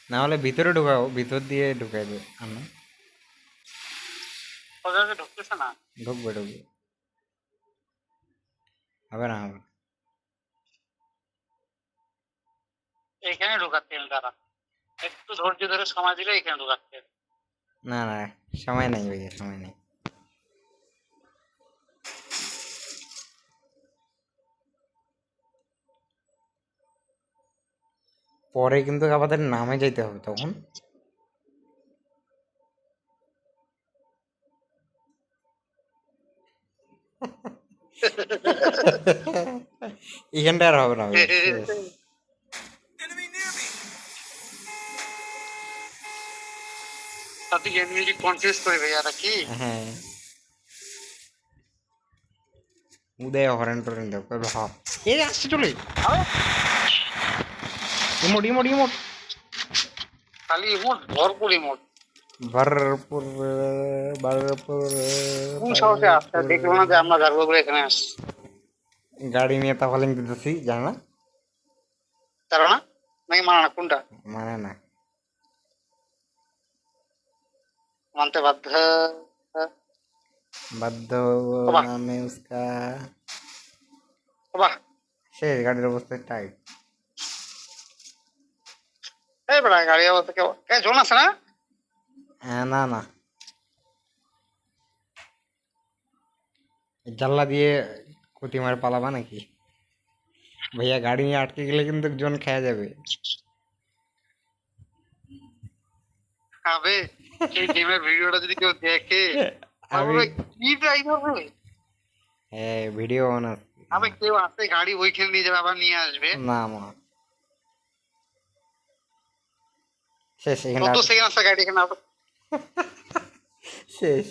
না হলে ভিতরে ঢুকাও, ভিতর দিয়ে ঢুকাইবে আমি। ওদের ঢুকতেছে না। ঢুকবে ঢুকবে, হবে না হবে না। এইখানে ঢুকাচ্ছেন তারা, একটু ধৈর্য ধরে সময় দিলে এখানে ঢুকাচ্ছে। না না, সময় নেই ভাইয়া, সময় নেই। পরে কিন্তু আমাদের নামে যাইতে হবে তখন। এখানটা আর হবে না ভাইয়া, শেষ। তাতে এমনি কনফিউজ করে ভাইয়ারা কি। হ্যাঁ, উদয় হরেন টরেন দেখো ভাব, এই আসছে চলে। ইমোট ইমোট ইমোট, খালি ইমোট, ভরপুর ইমোট। ভরপুর ভরপুর কোন সাহসে আসছে, দেখলো না যে আমরা গাড়বো বলে এখানে আসছি। গাড়ি নিয়ে তাফালিং দিতেছি, জানো না? তারা না নাকি মানা না, কোনটা মানে না, মানতে বাধ্য। বাধ্য বাহ নামে উস্কা। বাহ, শেষ, গাড়ির অবস্থা টাইট। এই বেড়া গাড়ি অবস্থা কেউ জোন আছে না। হ্যাঁ, না না, জানলা দিয়ে কুতি মারে পালাবা নাকি ভাইয়া? গাড়ি নিয়ে আটকে গেলে কিন্তু জন খেয়া যাবে। হবে এই গেমের ভিডিওটা যদি কেউ দেখে আমি, তারপরে কি ট্রাই করবে। হ্যাঁ ভিডিও অন আছে। আবে কেউ আসতে গাড়ি ওইখানে নিয়ে যাবে, আবার নিয়ে আসবে। না মা, শেষ এখানটা। 14 সেকেন্ড আছে গাড়ি এখানে আবার। শেষ,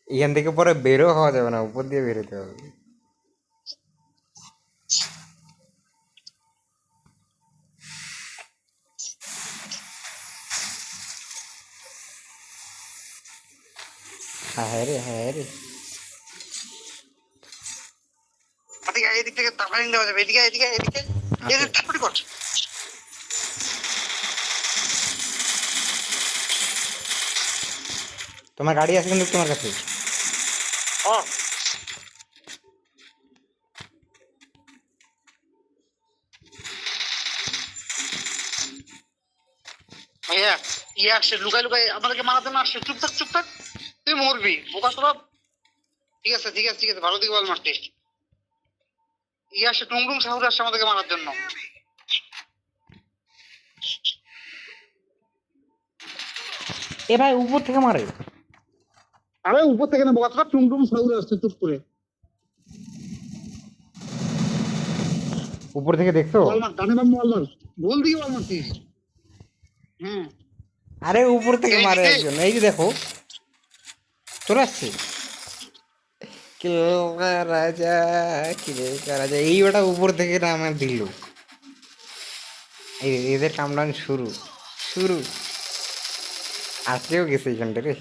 এখান থেকে পরে বেরো হওয়া যাবে না, উপর দিয়ে বেরোতে হবে। হ্যাঁ রে, হ্যাঁ রে। এদিকে এদিক থেকে তাফাইং দেওয়া যাবে, এদিকে এদিকে এদিকে এদিকে ঠাকুরি কর। তোমার গাড়ি আছে কিন্তু তোমার কাছে। ও ভাইয়া ইয়ে আসছে, লুকাই লুকাই আমাদেরকে মারাতে না আসছে। চুপ থাক চুপ থাক, তুই মরবি বোকা সব। ঠিক আছে ঠিক আছে ঠিক আছে, ভালো দিকে বল মারছিস। ইয়ে আসছে, টুমটুম সাহুর আসছে আমাদেরকে মারার জন্য। এ ভাই উপর থেকে মারে। আরে উপর থেকে না বোকা সব, টুমটুম সাহুর আসছে চুপ করে। উপর থেকে দেখছো? বল মার, ডানে বাম বল মার, গোল দিকে বল মারছিস। হ্যাঁ আরে উপর থেকে এই মারে দিকে। একজন, এই যে দেখো চলে আসছে। কিল রাজা, কিল রাজা, এই ওটা উপর থেকে না আমার দিল। এই এদের কামড়ান শুরু শুরু, আসলেও গেছে এখানটা রে।